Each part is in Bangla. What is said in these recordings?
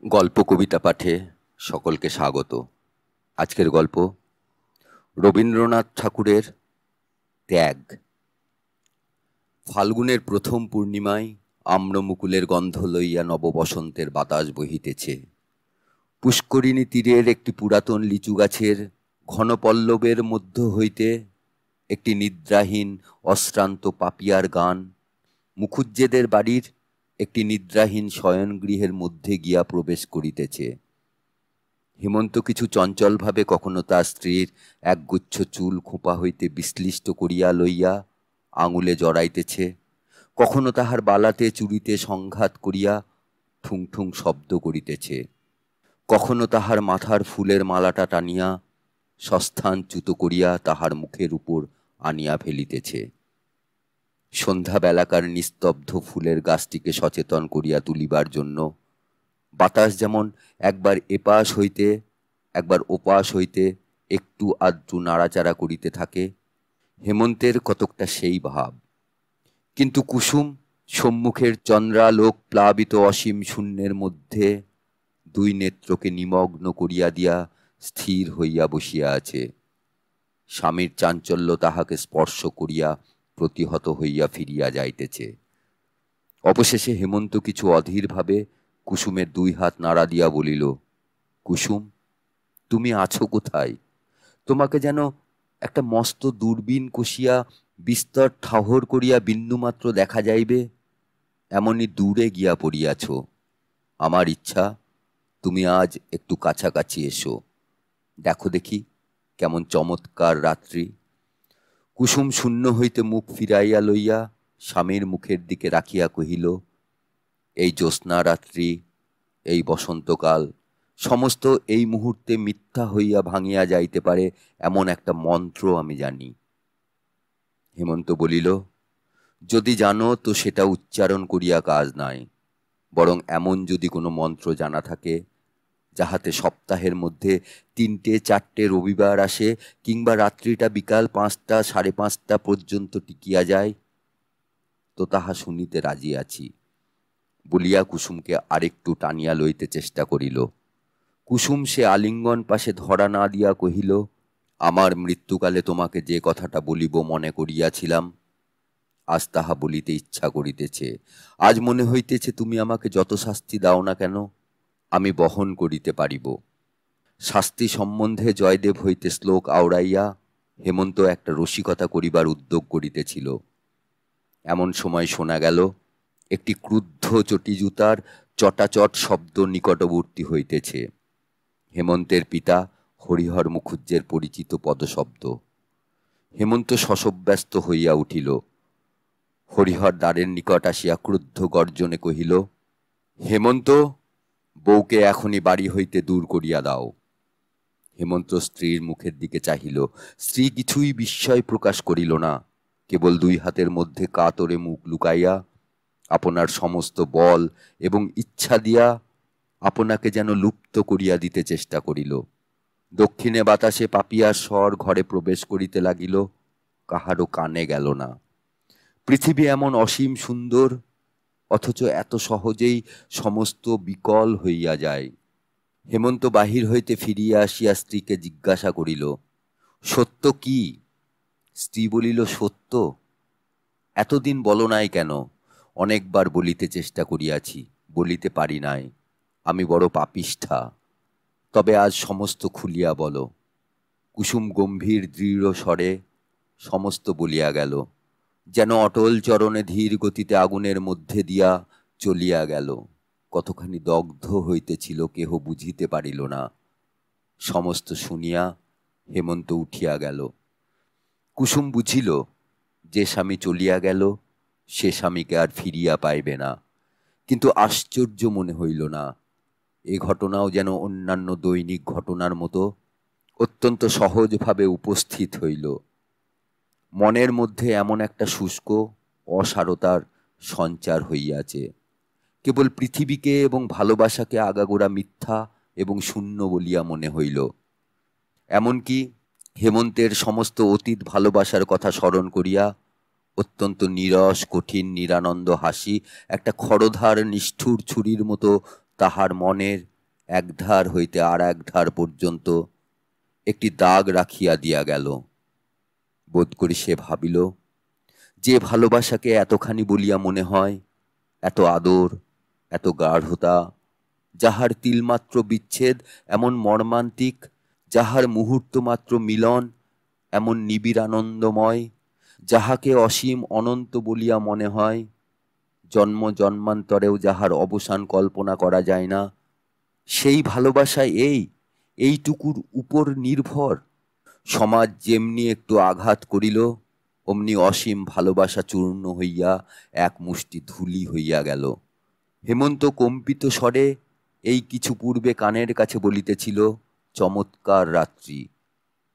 গল্প কবিতা পাঠে সকলকে স্বাগত। আজকের গল্প রবীন্দ্রনাথ ঠাকুরের ত্যাগ। ফাল্গুনের প্রথম পূর্ণিমায় আম্রমুকুলের গন্ধ লইয়া নববসন্তের বাতাস বহিতেছে। পুষ্করিণী তীরের একটি পুরাতন লিচু গাছের ঘন পল্লবের মধ্য হইতে একটি নিদ্রাহীন অশ্রান্ত পাপিয়ার গান মুখুজ্জেদের বাড়ির একটি নিদ্রাহীন শয়নগৃহের মধ্যে গিয়া প্রবেশ করিতেছে। হেমন্ত কিছু চঞ্চলভাবে কখনো তার স্ত্রীর একগুচ্ছ চুল খোঁপা হইতে বিশ্লিষ্ট করিয়া লইয়া আঙুলে জড়াইতেছে, কখনো তাহার বালাতে চুড়িতে সংঘাত করিয়া ঠুং ঠুং শব্দ করিতেছে, কখনো তাহার মাথার ফুলের মালাটা টানিয়া সস্থান চ্যুত করিয়া তাহার মুখের উপর আনিয়া ফেলিতেছে। সন্ধ্যাবেলাকার নিস্তব্ধ ফুলের গাছটিকে সচেতন করিয়া তুলিবার জন্য বাতাস যেমন একবার এপাশ হইতে একবার ওপাশ হইতে একটু আধটু নাড়াচাড়া করিতে থাকে, হেমন্তের কতকটা সেই ভাব। কিন্তু কুসুম সম্মুখের চন্দ্রালোক প্লাবিত অসীম শূন্যের মধ্যে দুই নেত্রকে নিমগ্ন করিয়া দিয়া স্থির হইয়া বসিয়া আছে। স্বামীর চাঞ্চল্য তাহাকে স্পর্শ করিয়া প্রতিহত হইয়া ফিরিয়া যাইতেছে। অবশেষে হেমন্ত কিছু অধীরভাবে কুসুমের দুই হাত নাড়া দিয়া বলিল, কুসুম, তুমি আছো কোথায়? তোমাকে যেন একটা মস্ত দূরবীন কষিয়া বিস্তর ঠাহর করিয়া বিন্দুমাত্র দেখা যাইবে, এমনই দূরে গিয়া পড়িয়াছ। আমার ইচ্ছা তুমি আজ একটু কাছাকাছি এসো, দেখো দেখি কেমন চমৎকার রাত্রি। কুসুম শূন্য হইতে মুখ ফিরাইয়া লইয়া স্বামীর মুখের দিকে রাখিয়া কহিল, এই জ্যোৎস্না রাত্রি, এই বসন্তকাল, সমস্ত এই মুহূর্তে মিথ্যা হইয়া ভাঙিয়া যাইতে পারে এমন একটা মন্ত্র আমি জানি। হেমন্ত বলিল, যদি জানো তো সেটা উচ্চারণ করিয়া কাজ নাই, বরং এমন যদি কোনো মন্ত্র জানা থাকে যাহাতে সপ্তাহের মধ্যে 3-4 রবিবার আসে, কিংবা রাত্রিটা বিকাল 5টা 5:30 পর্যন্ত টিকিয়া যায়, তো তাহা শুনিতে রাজি আছি বলিয়া কুসুমকে আরেকটু টানিয়া লইতে চেষ্টা করিল। কুসুম সে আলিঙ্গন পাশে ধরা না দিয়া কহিল, আমার মৃত্যুকালে তোমাকে যে কথাটা বলিব মনে করিয়াছিলাম, আজ তাহা বলিতে ইচ্ছা করিতেছে। আজ মনে হইতেছে তুমি আমাকে যত শাস্তি দাও না কেন আমি বহন করিতে পারিব। শাস্তি সম্বন্ধে জয়দেব হইতে শ্লোক আওড়াইয়া হেমন্ত একটা রসিকতা করিবার উদ্যোগ করিতেছিল। এমন সময় শোনা গেল একটি ক্রুদ্ধ চটি জুতার চটাচট শব্দ নিকটবর্তী হইতেছে। হেমন্তের পিতা হরিহর মুখুজ্জের পরিচিত পদশব্দ। হেমন্ত শশব্যস্ত হইয়া উঠিল। হরিহর দ্বারের নিকট আসিয়া ক্রুদ্ধ গর্জনে কহিল, হেমন্ত, বউকে এখনই বাড়ি হইতে দূর করিয়া দাও। হেমন্ত স্ত্রীর মুখের দিকে চাহিল। স্ত্রী কিছুই বিস্ময় প্রকাশ করিল না, কেবল দুই হাতের মধ্যে কাতরে মুখ লুকাইয়া আপনার সমস্ত বল এবং ইচ্ছা দিয়া আপনাকে যেন লুপ্ত করিয়া দিতে চেষ্টা করিল। দক্ষিণে বাতাসে পাপিয়ার স্বর ঘরে প্রবেশ করিতে লাগিল, কাহারও কানে গেল না। পৃথিবী এমন অসীম সুন্দর, অথচ এত সহজেই সমস্ত বিকল হইয়া যায়। হেমন্ত বাহির হইতে ফিরিয়া আসিয়া স্ত্রীকে জিজ্ঞাসা করিল, সত্য কি? স্ত্রী বলিল, সত্য? এতদিন বলো নাই কেন? অনেকবার বলিতে চেষ্টা করিয়াছি, বলিতে পারি নাই, আমি বড় পাপিষ্ঠা। তবে আজ সমস্ত খুলিয়া বলো। কুসুম গম্ভীর দৃঢ় স্বরে সমস্ত বলিয়া গেল, যেন অটল চরণে ধীর গতিতে আগুনের মধ্যে দিয়া চলিয়া গেল। কতখানি দগ্ধ হইতেছিল কেহ বুঝিতে পারিল না। সমস্ত শুনিয়া হেমন্ত উঠিয়া গেল। কুসুম বুঝিল যে স্বামী চলিয়া গেল সে স্বামীকে আর ফিরিয়া পাইবে না, কিন্তু আশ্চর্য মনে হইল না। এ ঘটনাও যেন অন্যান্য দৈনিক ঘটনার মতো অত্যন্ত সহজভাবে উপস্থিত হইল। মনের মধ্যে এমন একটা শুষ্ক অসারতার সঞ্চার হইয়াছে। কেবল পৃথিবীকে এবং ভালোবাসাকে আগাগোড়া মিথ্যা এবং শূন্য বলিয়া মনে হইল। এমনকি হেমন্তের সমস্ত অতীত ভালোবাসার কথা স্মরণ করিয়া অত্যন্ত নীরস কঠিন নিরানন্দ হাসি একটা খড়ধার নিষ্ঠুর ছুরির মতো তাহার মনের এক ধার হইতে আর এক ধার পর্যন্ত একটি দাগ রাখিয়া দিয়া গেল। বোধ করি সে ভাবিল, যে ভালোবাসাকে এতখানি বলিয়া মনে হয়, এত আদর, এত গাঢ়তা, যাহার তিলমাত্র বিচ্ছেদ এমন মর্মান্তিক, যাহার মুহূর্তমাত্র মিলন এমন নিবিড় আনন্দময়, যাহাকে অসীম অনন্ত বলিয়া মনে হয়, জন্ম জন্মান্তরেও যাহার অবসান কল্পনা করা যায় না, সেই ভালোবাসা এইটুকুর উপর নির্ভর। সমাজ যেমনি একটু আঘাত করিল, অমনি অসীম ভালোবাসা চূর্ণ হইয়া এক মুষ্টি ধুলি হইয়া গেল। হেমন্ত কম্পিত স্বরে এই কিছু পূর্বে কানের কাছে বলিতেছিল, চমৎকার রাত্রি।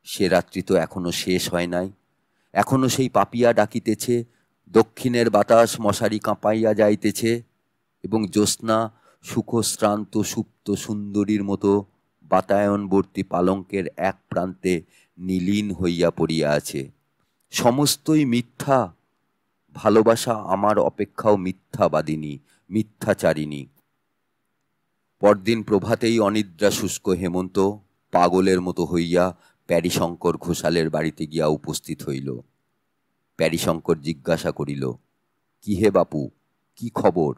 সে রাত্রি তো এখনো শেষ হয় নাই, এখনো সেই পাপিয়া ডাকিতেছে, দক্ষিণের বাতাস মশারি কাঁপাইয়া যাইতেছে, এবং জ্যোৎস্না সুখশ্রান্ত সুপ্ত সুন্দরীর মতো বাতায়নবর্তী পালঙ্কের এক প্রান্তে নীলীন হইয়া পড়িয়া আছে। সমস্তই মিথ্যা। ভালোবাসা আমার অপেক্ষাও মিথ্যাবাদিনী, মিথ্যাচারিণী। পরদিন প্রভাতেই অনিদ্রা শুষ্ক হেমন্ত পাগলের মতো হইয়া প্যারীশঙ্কর ঘোষালের বাড়িতে গিয়া উপস্থিত হইল। প্যারীশঙ্কর জিজ্ঞাসা করিল, কি হে বাপু, কি খবর?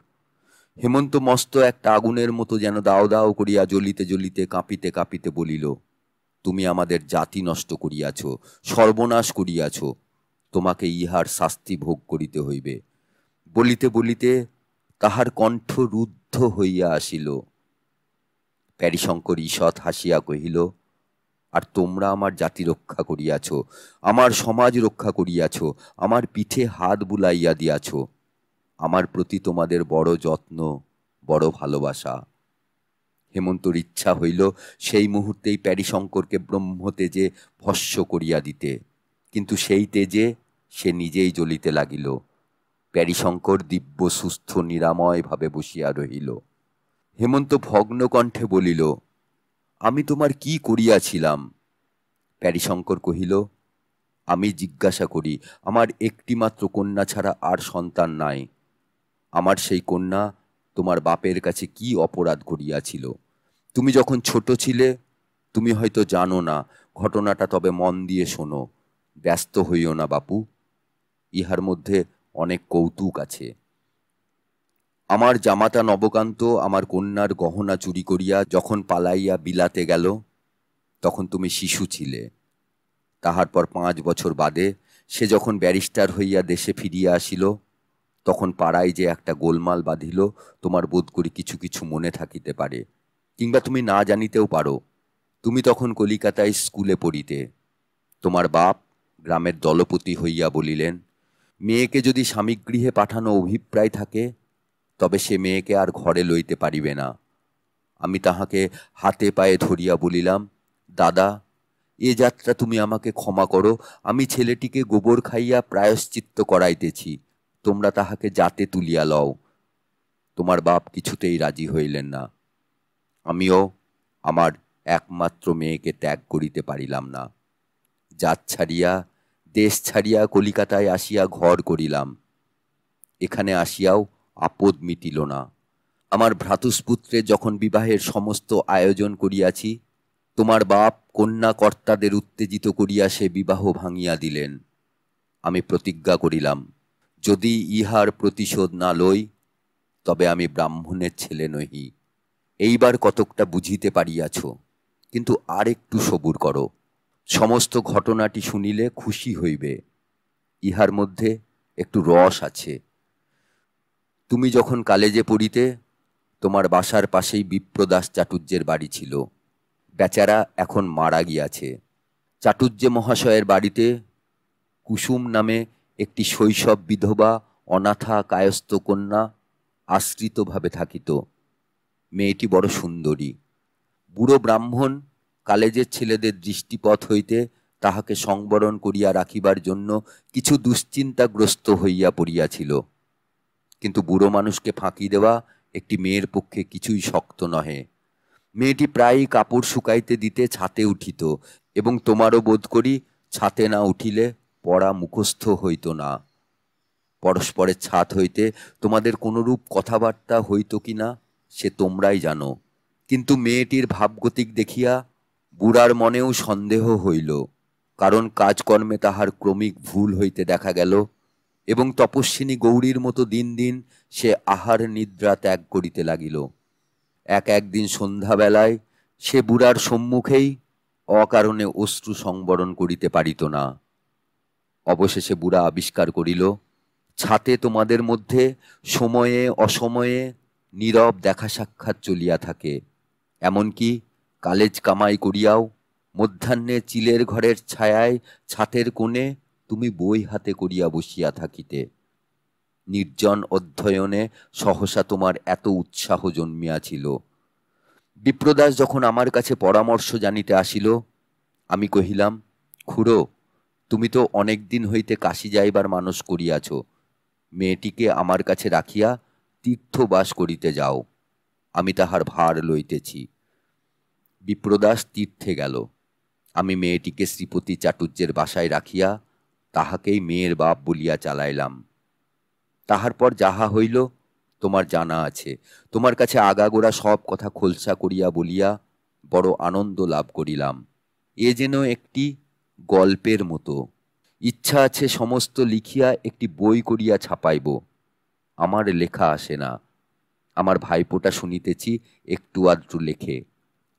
হেমন্ত মস্ত একটা আগুনের মতো যেন দাও দাও করিয়া জ্বলিতে জ্বলিতে কাঁপিতে কাঁপিতে বলিল, তুমি আমাদের জাতি নষ্ট করিয়াছ, সর্বনাশ করিয়াছ, তোমাকে ইহার শাস্তি ভোগ করিতে হইবে। বলিতে বলিতে তাহার কণ্ঠ রুদ্ধ হইয়া আসিল। প্যারীশঙ্কর ঈষৎ হাসিয়া কহিল, আর তোমরা আমার জাতি রক্ষা করিয়াছ, আমার সমাজ রক্ষা করিয়াছ, আমার পিঠে হাত বুলাইয়া দিয়াছ। আমার প্রতি তোমাদের বড় যত্ন, বড় ভালোবাসা। হেমন্তর ইচ্ছা হইল সেই মুহূর্তেই প্যারীশঙ্করকে ব্রহ্মতেজে ভস্য করিয়া দিতে, কিন্তু সেই তেজে সে নিজেই জ্বলিতে লাগিল। প্যারীশঙ্কর দিব্য সুস্থ নিরাময় ভাবে বসিয়া রহিল। হেমন্ত ভগ্ন কণ্ঠে বলিল, আমি তোমার কি করিয়াছিলাম? প্যারীশঙ্কর কহিল, আমি জিজ্ঞাসা করি, আমার একটিমাত্র কন্যা ছাড়া আর সন্তান নাই। আমার সেই কন্যা তোমার বাপের কাছে কি অপরাধ করিয়াছিল? তুমি যখন ছোট ছিলে, তুমি হয়তো জানো না ঘটনাটা, তবে মন দিয়ে শোনো। ব্যস্ত হইও না বাপু, ইহার মধ্যে অনেক কৌতুক আছে। আমার জামাতা নবকান্ত আমার কন্যার গহনা চুরি করিয়া যখন পালাইয়া বিলাতে গেল, তখন তুমি শিশু ছিলে। তাহার পর 5 বছর বাদে সে যখন ব্যারিস্টার হইয়া দেশে ফিরিয়া আসিল, তখন পাড়ায় যে একটা গোলমাল বাঁধিল, তোমার বোধ করি কিছু কিছু মনে থাকিতে পারে, কিংবা তুমি না জানিতেও পারো। তুমি তখন কলিকাতায় স্কুলে পড়িতে। তোমার বাপ গ্রামের দলপতি হইয়া বলিলেন, মেয়েকে যদি স্বামীগৃহে পাঠানো অভিপ্রায় থাকে, তবে সে মেয়েকে আর ঘরে লইতে পারিবে না। আমি তাহাকে হাতে পায়ে ধরিয়া বলিলাম, দাদা, এ যাত্রা তুমি আমাকে ক্ষমা করো, আমি ছেলেটিকে গোবর খাইয়া প্রায়শ্চিত্ত করাইতেছি, তোমরা তাহাকে জাতে তুলিয়া লও। তোমার বাপ কিছুতেই রাজি হইলেন না। আমিও আমার একমাত্র মেয়েকে ত্যাগ করিতে পারিলাম না। জাত ছাড়িয়া, দেশ ছাড়িয়া কলিকাতায় আসিয়া ঘর করিলাম। এখানে আসিয়াও আপদ মিটিল না। আমার ভ্রাতুষ্পুত্রের যখন বিবাহের সমস্ত আয়োজন করিয়াছি, তোমার বাপ কন্যা কর্তাদের উত্তেজিত করিয়া সে বিবাহ ভাঙিয়া দিলেন। আমি প্রতিজ্ঞা করিলাম, যদি ইহার প্রতিশোধ না লই, তবে আমি ব্রাহ্মণের ছেলে নহি। এইবার কতকটা বুঝিতে পারিয়াছ, কিন্তু আর একটু সবুর করো। সমস্ত ঘটনাটি শুনিলে খুশি হইবে। ইহার মধ্যে একটু রস আছে। তুমি যখন কলেজে পড়িতে, তোমার বাসার পাশেই বিপ্রদাস চাটুর্যের বাড়ি ছিল। বেচারা এখন মারা গিয়াছে। চাটুর্যে মহাশয়ের বাড়িতে কুসুম নামে একটি শৈশব বিধবা অনাথা কায়স্থ কন্যা আশ্রিতভাবে থাকিত। মেয়েটি বড় সুন্দরী। বুড়ো ব্রাহ্মণ কলেজের ছেলেদের দৃষ্টিপথ হইতে তাহাকে সংবরণ করিয়া রাখিবার জন্য কিছু দুশ্চিন্তাগ্রস্ত হইয়া পড়িয়াছিল। কিন্তু বুড়ো মানুষকে ফাঁকি দেওয়া একটি মেয়ের পক্ষে কিছুই শক্ত নহে। মেয়েটি প্রায়ই কাপড় শুকাইতে দিতে ছাতে উঠিত, এবং তোমারও বোধ করি ছাতে না উঠিলে পড়া মুখস্থ হইত না। পরস্পরের ছাদ হইতে তোমাদের কোনরূপ কথাবার্তা হইত কি না সে তোমরাই জানো, কিন্তু মেয়েটির ভাবগতিক দেখিয়া বুড়ার মনেও সন্দেহ হইল, কারণ কাজকর্মে তাহার ক্রমিক ভুল হইতে দেখা গেল, এবং তপস্বিনী গৌরীর মতো দিন দিন সে আহার নিদ্রা ত্যাগ করিতে লাগিল। একদিন সন্ধ্যাবেলায় সে বুড়ার সম্মুখেই অকারণে অশ্রু সংবরণ করিতে পারিত না। অবশেষে বুড়া আবিষ্কার করিল, ছাতে তোমাদের মধ্যে সময়ে অসময়ে নীরব দেখা সাক্ষাৎ চলিয়া থাকে। এমনকি কালেজ কামাই করিয়াও মধ্যাহ্নে চিলের ঘরের ছায়ায় ছাতের কোণে তুমি বই হাতে করিয়া বসিয়া থাকিতে। নির্জন অধ্যয়নে সহসা তোমার এত উৎসাহ জন্মিয়াছিল। বিপ্রদাস যখন আমার কাছে পরামর্শ জানিতে আসিল, আমি কহিলাম, খুড়ো, তুমি তো অনেক দিন হইতে কাশী যাইবার মানস করিয়াছ, মেয়েটিকে আমার কাছে রাখিয়া তীর্থবাস করিতে যাও, আমি তাহার ভার লইতেছি। বিপ্রদাস তীর্থে গেল। আমি মেয়েটিকে শ্রীপতি চাটুর্যের বাসায় রাখিয়া তাহাকেই মেয়ের বাপ বলিয়া চালাইলাম। তাহার পর যাহা হইল তোমার জানা আছে। তোমার কাছে আগাগোড়া সব কথা খোলসা করিয়া বলিয়া বড় আনন্দ লাভ করিলাম। এ যেন একটি গল্পের মতো। ইচ্ছা আছে সমস্ত লিখিয়া একটি বই করিয়া ছাপাইব। আমার লেখা আসে না। আমার ভাইপোটা শুনিতেছি একটু আধটু লেখে,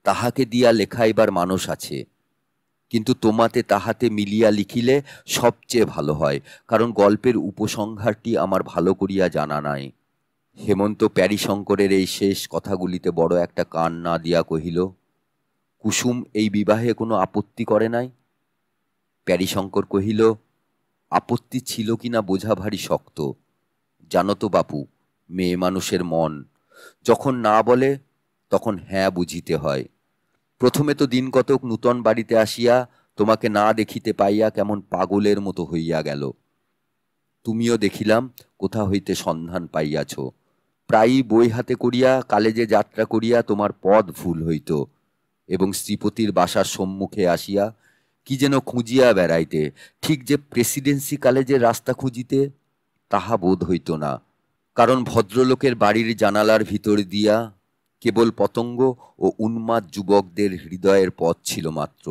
তাহাকে দিয়া লেখাইবার মানুষ আছে, কিন্তু তোমাতে তাহাতে মিলিয়া লিখিলে সবচেয়ে ভালো হয়, কারণ গল্পের উপসংহারটি আমার ভালো করিয়া জানা নাই। হেমন্ত প্যারীশঙ্করের এই শেষ কথাগুলিতে বড় একটা কান না দিয়া কহিল, কুসুম এই বিবাহে কোনো আপত্তি করে নাই? প্যারীশঙ্কর কহিল, আপত্তি ছিল কিনা বোঝা ভারী শক্ত। জানো তো বাপু, মেয়ে মানুষের মন যখন না বলে তখন হ্যাঁ বুঝিতে হয়। প্রথমে তো দিন কতক নূতন বাড়িতে আসিয়া তোমাকে না দেখিতে পাইয়া কেমন পাগলের মতো হইয়া গেল। তুমিও দেখিলাম কোথা হইতে সন্ধান পাইয়াছ। প্রায়ই বই হাতে করিয়া কালেজে যাত্রা করিয়া তোমার পথ ভুল হইত, এবং শ্রীপতির বাসার সম্মুখে আসিয়া কি যেন খুঁজিয়া বেড়াইতে, ঠিক যে প্রেসিডেন্সি কলেজের রাস্তা খুঁজিতে তাহা বোধ হইত না, কারণ ভদ্রলোকের বাড়ির জানালার ভিতর দিয়া কেবল পতঙ্গ ও উন্মাদ যুবকদের হৃদয়ের পথ ছিল মাত্র।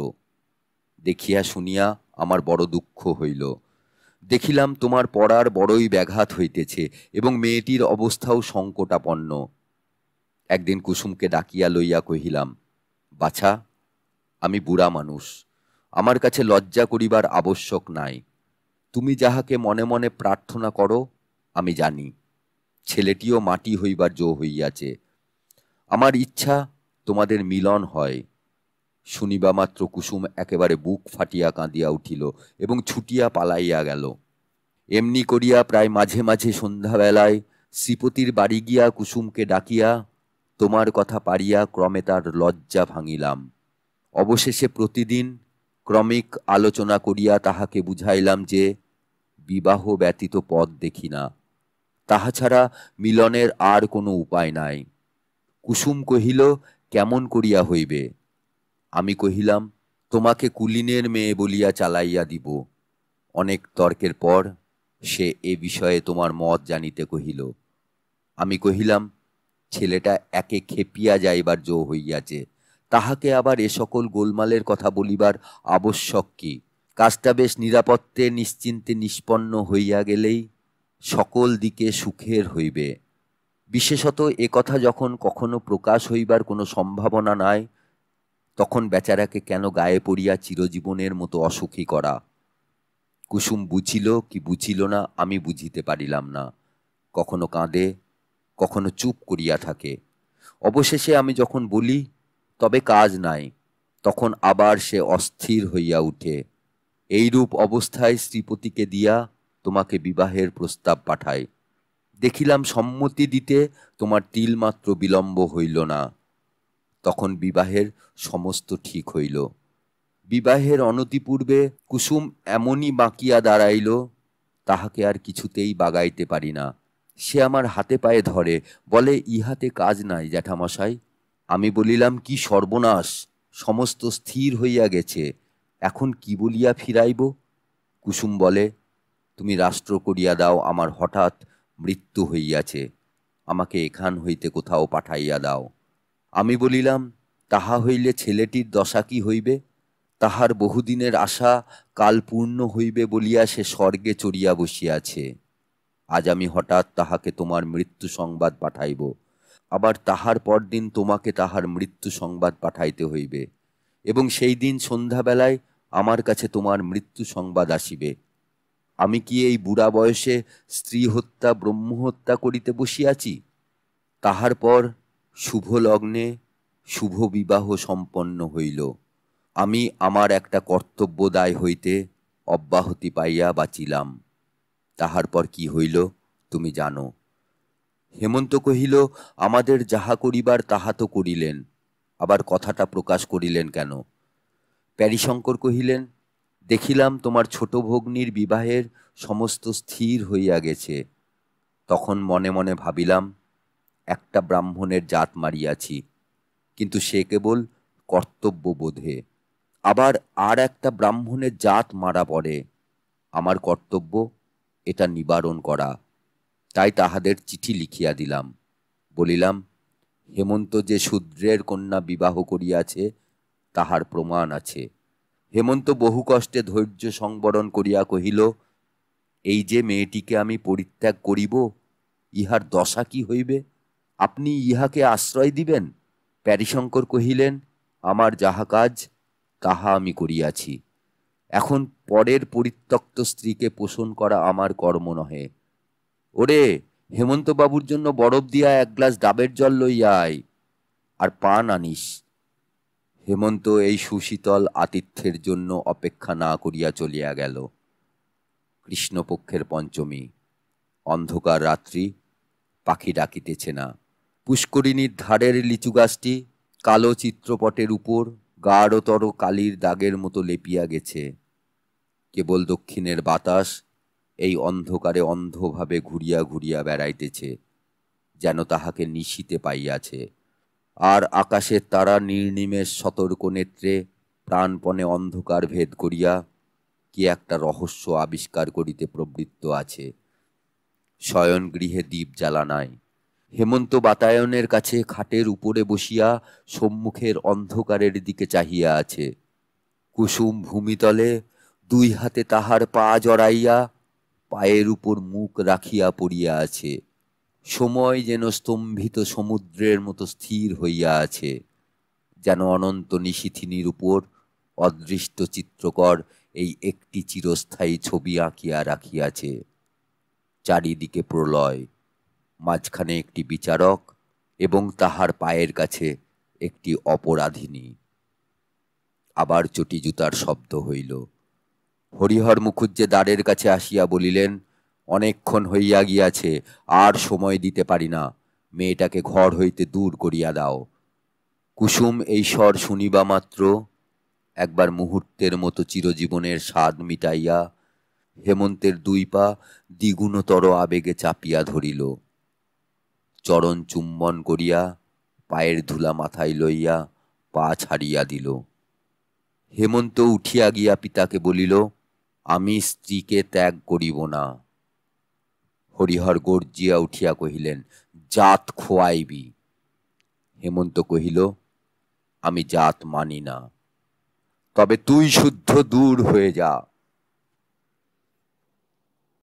দেখিয়া শুনিয়া আমার বড় দুঃখ হইল। দেখিলাম তোমার পড়ার বড়ই ব্যাঘাত হইতেছে, এবং মেয়েটির অবস্থাও সংকটাপন্ন। একদিন কুসুমকে ডাকিয়া লইয়া কহিলাম, বাছা, আমি বুড়া মানুষ, আমার কাছে লজ্জা করিবার আবশ্যক নাই। তুমি যাহাকে মনে মনে প্রার্থনা করো আমি জানি, ছেলেটিও মাটি হইবার জো হইয়াছে। আমার ইচ্ছা তোমাদের মিলন হয়। শুনিবা মাত্র কুসুম একেবারে বুক ফাটিয়া কাঁদিয়া উঠিল এবং ছুটিয়া পালাইয়া গেল। এমনি করিয়া প্রায় মাঝে মাঝে সন্ধ্যাবেলায় শ্রীপতির বাড়ি গিয়া কুসুমকে ডাকিয়া তোমার কথা পারিয়া ক্রমে তার লজ্জা ভাঙিলাম। অবশেষে প্রতিদিন ক্রমিক আলোচনা করিয়া তাহাকে বুঝাইলাম যে বিবাহ ব্যতীত পথ দেখি না, তাহা ছাড়া মিলনের আর কোনো উপায় নাই। কুসুম কহিল, কেমন করিয়া হইবে? আমি কহিলাম, তোমাকে কুলীনের মেয়ে বলিয়া চালাইয়া দিব। অনেক তর্কের পর সে এ বিষয়ে তোমার মত জানিতে কহিল। আমি কহিলাম, ছেলেটা একে খেপিয়া যাইবার জো হইয়াছে, তাহাকে আবার এ সকল গোলমালের কথা বলিবার আবশ্যক কি? কাজটা বেশ নিরাপত্তে নিশ্চিন্তে নিষ্পন্ন হইয়া গেলেই সকল দিকে সুখের হইবে। বিশেষত এ কথা যখন কখনো প্রকাশ হইবার কোনো সম্ভাবনা নাই, তখন বেচারাকে কেন গায়ে পড়িয়া চিরজীবনের মতো অসুখী করা? কুসুম বুঝিল কি বুঝিল না আমি বুঝিতে পারিলাম না। কখনো কাঁদে, কখনো চুপ করিয়া থাকে। অবশেষে আমি যখন বলি তবে কাজ নাই, তখন আবার সে অস্থির হইয়া উঠে। এইরূপ অবস্থায় শ্রীপতিকে দিয়া তোমাকে বিবাহের প্রস্তাব পাঠাই। দেখিলাম সম্মতি দিতে তোমার তিলমাত্র বিলম্ব হইল না। তখন বিবাহের সমস্ত ঠিক হইল। বিবাহের অনতিপূর্বে কুসুম এমনই বাঁকিয়া দাঁড়াইল, তাহাকে আর কিছুতেই বাগাইতে পারি না। সে আমার হাতে পায়ে ধরে, বলে, ইহাতে কাজ নাই জ্যাঠামশাই। আমি বলিলাম, কি সর্বনাশ, সমস্ত স্থির হইয়া গেছে, এখন কি বলিয়া ফিরাইব? কুসুম বলে, তুমি রাষ্ট্র করিয়া দাও, আমার হঠাৎ মৃত্যু হইয়াছে, আমাকে এখান হইতে কোথাও পাঠাইয়া দাও। আমি বলিলাম, তাহা হইলে ছেলেটির দশা কি হইবে? তাহার বহুদিনের আশা কাল পূর্ণ হইবে বলিয়া সে স্বর্গে চড়িয়া বসিয়াছে। আজ আমি হঠাৎ তাহাকে তোমার মৃত্যু সংবাদ পাঠাইব, আবার তাহার পরদিন তোমাকে তাহার মৃত্যু সংবাদ পাঠাইতে হইবে, এবং সেই দিন সন্ধ্যাবেলায় আমার কাছে তোমার মৃত্যু সংবাদ আসিবে। আমি কি এই বুড়া বয়সে স্ত্রী হত্যা ব্রহ্মহত্যা করিতে বসিয়াছি? তাহার পর শুভ লগ্নে শুভ বিবাহ সম্পন্ন হইল। আমি আমার একটা কর্তব্য দায় হইতে অব্যাহতি পাইয়া বাঁচিলাম। তাহার পর কি হইল তুমি জানো। হেমন্ত কহিল, আমাদের যাহা করিবার তাহা তো করিলেন, আবার কথাটা প্রকাশ করিলেন কেন? প্যারীশঙ্কর কহিলেন, দেখিলাম তোমার ছোট ভগ্নীর বিবাহের সমস্ত স্থির হইয়া গেছে। তখন মনে মনে ভাবিলাম, একটা ব্রাহ্মণের জাত মারিয়াছি, কিন্তু সে কেবল কর্তব্যবোধে। আবার আর একটা ব্রাহ্মণের জাত মারা পড়ে, আমার কর্তব্য এটা নিবারণ করা। তাই তাহাদের চিঠি লিখিয়া দিলাম। বলিলাম, হেমন্ত যে শূদ্রের কন্যা বিবাহ করিয়াছে তাহার প্রমাণ আছে। হেমন্ত বহু কষ্টে ধৈর্য সংবরণ করিয়া কহিল, এই যে মেয়েটিকে আমি পরিত্যাগ করিব, ইহার দশা কি হইবে? আপনি ইহাকে আশ্রয় দিবেন? প্যারীশঙ্কর কহিলেন, আমার যাহা কাজ তাহা আমি করিয়াছি। এখন পরের পরিত্যক্ত স্ত্রীকে পোষণ করা আমার কর্ম নহে। ওরে, হেমন্তবাবুর জন্য বরফ দিয়া এক গ্লাস ডাবের জল লইয়া আয়, আর পান আনিস। হেমন্ত এই সুশীতল আতিথ্যের জন্য অপেক্ষা না করিয়া চলিয়া গেল। কৃষ্ণপক্ষের পঞ্চমী, অন্ধকার রাত্রি, পাখি ডাকিতেছে না। পুষ্করিণীর ধারের লিচু গাছটি কালো চিত্রপটের উপর গাঢ়তর কালির দাগের মতো লেপিয়া গেছে। কেবল দক্ষিণের বাতাস এই অন্ধকারে অন্ধভাবে ঘুরিয়া ঘুরিয়া বেড়াইতেছে, যেন তাহাকে নিশিতে পাইয়াছে। আর আকাশের তারা নির্নিমেষ সতর্ক নেত্রে প্রাণপণে অন্ধকার ভেদ করিয়া কি একটা রহস্য আবিষ্কার করিতে প্রবৃত্ত আছে। শয়ন গৃহে দীপ জ্বালা নাই। হেমন্ত বাতায়নের কাছে খাটের উপরে বসিয়া সম্মুখের অন্ধকারের দিকে চাহিয়া আছে। কুসুম ভূমিতলে দুই হাতে তাহার পা জড়াইয়া পায়ের উপর মুখ রাখিয়া পড়িয়া আছে। সময় যেন স্তম্ভিত সমুদ্রের মতো স্থির হইয়া আছে, যেন অনন্ত নিশীথিনীর উপর অদৃষ্ট চিত্রকর এই একটি চিরস্থায়ী ছবি আঁকিয়া রাখিয়াছে। চারিদিকে প্রলয়, মাঝখানে একটি বিচারক এবং তাহার পায়ের কাছে একটি অপরাধিনী। আবার চটি জুতার শব্দ হইল। হরিহর মুখুজ্জে দ্বারের কাছে আসিয়া বলিলেন, অনেকক্ষণ হইয়া গিয়াছে, আর সময় দিতে পারি না, মেয়েটাকে ঘর হইতে দূর করিয়া দাও। কুসুম এই স্বর শুনিবা মাত্র একবার মুহূর্তের মতো চিরজীবনের স্বাদ মিটাইয়া হেমন্তের দুই পা দ্বিগুণতর আবেগে চাপিয়া ধরিল। চরণ চুম্বন করিয়া পায়ের ধুলা মাথায় লইয়া পা ছাড়িয়া দিল। হেমন্ত উঠিয়া গিয়া পিতাকে বলিল, আমি স্ত্রীকে ত্যাগ করিব না। হরিহর গর্জিয়া উঠিয়া কহিলেন, জাত খোয়াইবি। হেমন্ত কহিল, আমি জাত মানি না। তবে তুই শুদ্ধ দূর হয়ে যা।